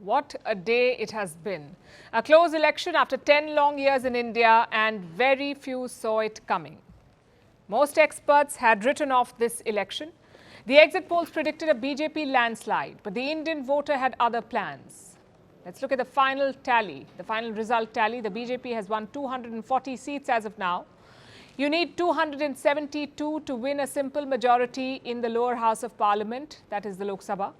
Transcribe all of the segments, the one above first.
What a day it has been. A close election after 10 long years in India, and very few saw it coming. Most experts had written off this election. The exit polls predicted a BJP landslide, but the Indian voter had other plans. Let's look at the final tally, the final result tally. The BJP has won 240 seats as of now. You need 272 to win a simple majority in the lower house of parliament, that is the Lok Sabha.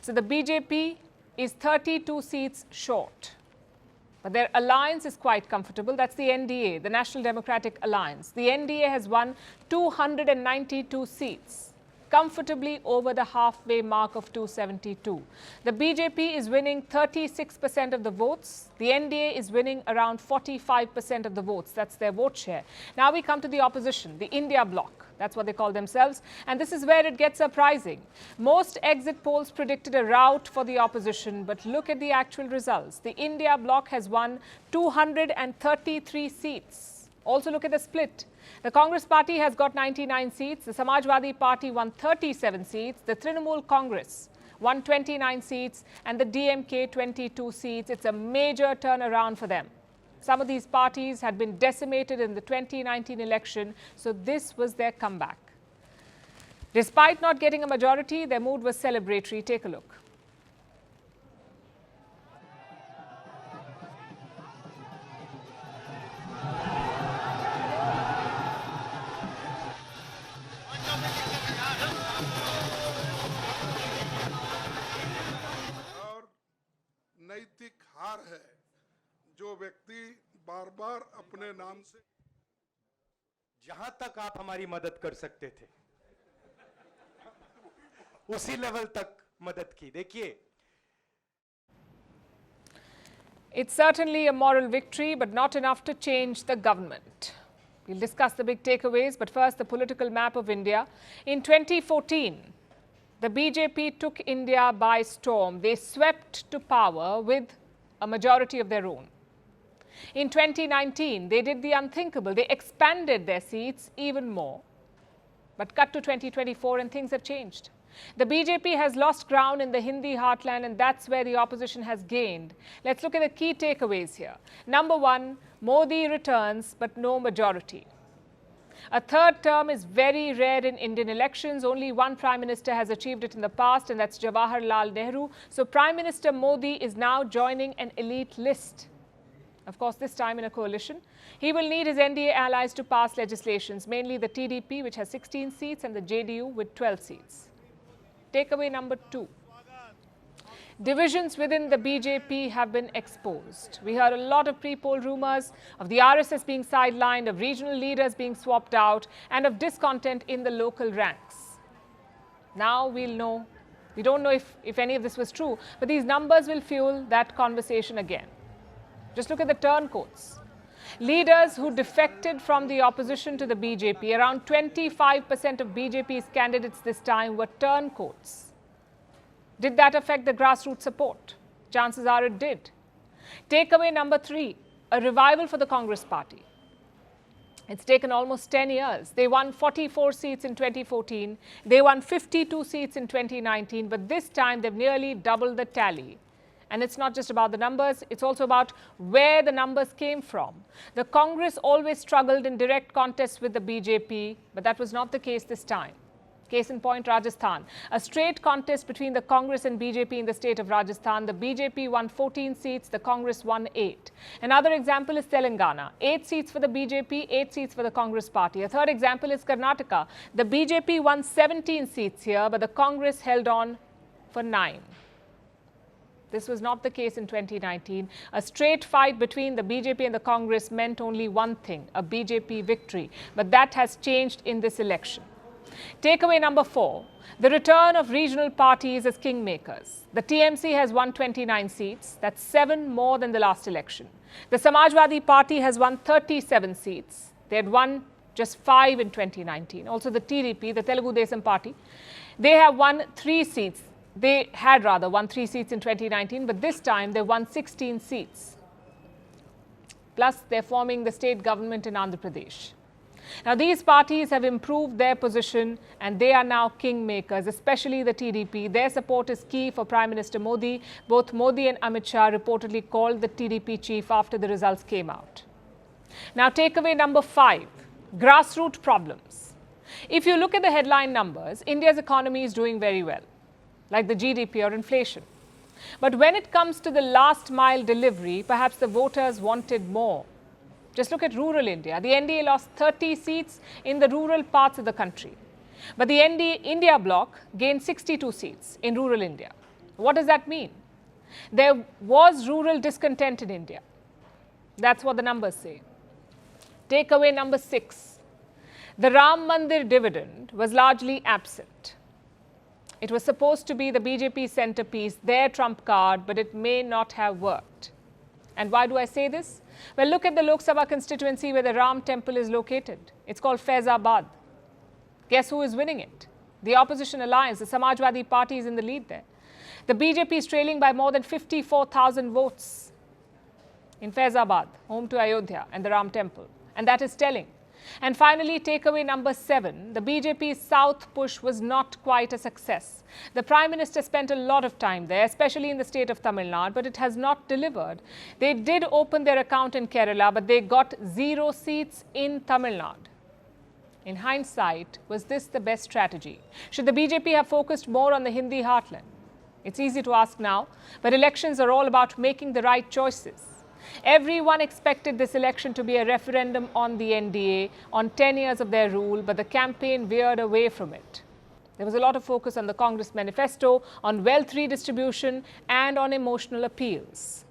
So the BJP is 32 seats short. But their alliance is quite comfortable. That's the NDA, the National Democratic Alliance. The NDA has won 292 seats, comfortably over the halfway mark of 272. The BJP is winning 36% of the votes. The NDA is winning around 45% of the votes. That's their vote share. Now we come to the opposition, the India Bloc. That's what they call themselves. And this is where it gets surprising. Most exit polls predicted a rout for the opposition, but look at the actual results. The India Bloc has won 233 seats. Also look at the split. The Congress party has got 99 seats. The Samajwadi party won 37 seats. The Trinamool Congress won 29 seats. And the DMK 22 seats. It's a major turnaround for them. Some of these parties had been decimated in the 2019 election, so this was their comeback. Despite not getting a majority, their mood was celebratory. Take a look. नैतिक हार है जो व्यक्ति बार-बार अपने नाम से जहां तक आप हमारी मदद कर सकते थे उसी लेवल तक मदद की. देखिए, It's certainly a moral victory, but not enough to change the government. We'll discuss the big takeaways, but first the political map of India. In 2014, the BJP took India by storm. They swept to power with a majority of their own. In 2019, they did the unthinkable. They expanded their seats even more. But cut to 2024 and things have changed. The BJP has lost ground in the Hindi heartland, and that's where the opposition has gained. Let's look at the key takeaways here. Number one, Modi returns, but no majority. A third term is very rare in Indian elections. Only one Prime Minister has achieved it in the past, and that's Jawaharlal Nehru. So Prime Minister Modi is now joining an elite list. Of course, this time in a coalition. He will need his NDA allies to pass legislations, mainly the TDP, which has 16 seats, and the JDU with 12 seats. Takeaway number two. Divisions within the BJP have been exposed. We heard a lot of pre-poll rumors of the RSS being sidelined, of regional leaders being swapped out, and of discontent in the local ranks. Now we'll know. We don't know if any of this was true, but these numbers will fuel that conversation again. Just look at the turncoats. Leaders who defected from the opposition to the BJP, around 25% of BJP's candidates this time were turncoats. Did that affect the grassroots support? Chances are it did. Takeaway number three, a revival for the Congress party. It's taken almost 10 years. They won 44 seats in 2014. They won 52 seats in 2019, but this time they've nearly doubled the tally. And it's not just about the numbers, it's also about where the numbers came from. The Congress always struggled in direct contests with the BJP, but that was not the case this time. Case in point, Rajasthan. A straight contest between the Congress and BJP in the state of Rajasthan. The BJP won 14 seats, the Congress won 8. Another example is Telangana. 8 seats for the BJP, 8 seats for the Congress party. A third example is Karnataka. The BJP won 17 seats here, but the Congress held on for 9. This was not the case in 2019. A straight fight between the BJP and the Congress meant only one thing, a BJP victory. But that has changed in this election. Takeaway number four, the return of regional parties as kingmakers. The TMC has won 29 seats. That's 7 more than the last election. The Samajwadi party has won 37 seats. They had won just 5 in 2019. Also the TDP, the Telugu Desam party, they have won 3 seats. They had rather won 3 seats in 2019, but this time they won 16 seats. Plus, they're forming the state government in Andhra Pradesh. Now, these parties have improved their position and they are now kingmakers, especially the TDP. Their support is key for Prime Minister Modi. Both Modi and Amit Shah reportedly called the TDP chief after the results came out. Now, takeaway number 5, grassroots problems. If you look at the headline numbers, India's economy is doing very well, like the GDP or inflation. But when it comes to the last mile delivery, perhaps the voters wanted more. Just look at rural India. The NDA lost 30 seats in the rural parts of the country. But the India Bloc gained 62 seats in rural India. What does that mean? There was rural discontent in India. That's what the numbers say. Takeaway number 6. The Ram Mandir dividend was largely absent. It was supposed to be the BJP centerpiece, their trump card, but it may not have worked. And why do I say this? Well, look at the Lok Sabha constituency where the Ram temple is located. It's called Faizabad. Guess who is winning it? The opposition alliance, the Samajwadi party, is in the lead there. The BJP is trailing by more than 54,000 votes in Faizabad, home to Ayodhya and the Ram temple. And that is telling. And finally, takeaway number 7, the BJP's South push was not quite a success. The Prime Minister spent a lot of time there, especially in the state of Tamil Nadu, but it has not delivered. They did open their account in Kerala, but they got 0 seats in Tamil Nadu. In hindsight, was this the best strategy? Should the BJP have focused more on the Hindi heartland? It's easy to ask now, but elections are all about making the right choices. Everyone expected this election to be a referendum on the NDA, on 10 years of their rule, but the campaign veered away from it. There was a lot of focus on the Congress manifesto, on wealth redistribution, and on emotional appeals.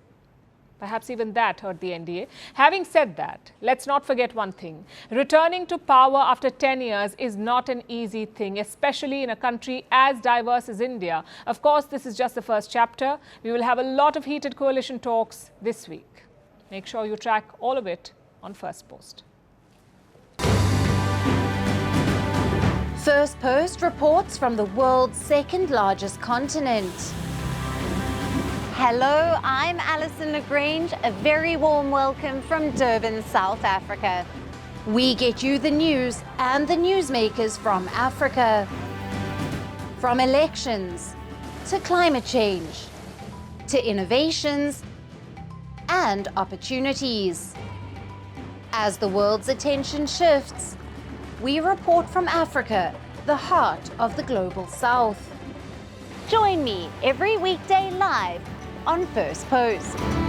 Perhaps even that hurt the NDA. Having said that, let's not forget one thing. Returning to power after 10 years is not an easy thing, especially in a country as diverse as India. Of course, this is just the first chapter. We will have a lot of heated coalition talks this week. Make sure you track all of it on Firstpost. Firstpost reports from the world's second largest continent. Hello, I'm Alison Lagrange. A very warm welcome from Durban, South Africa. We get you the news and the newsmakers from Africa. From elections to climate change to innovations and opportunities. As the world's attention shifts, we report from Africa, the heart of the global South. Join me every weekday live on Firstpost.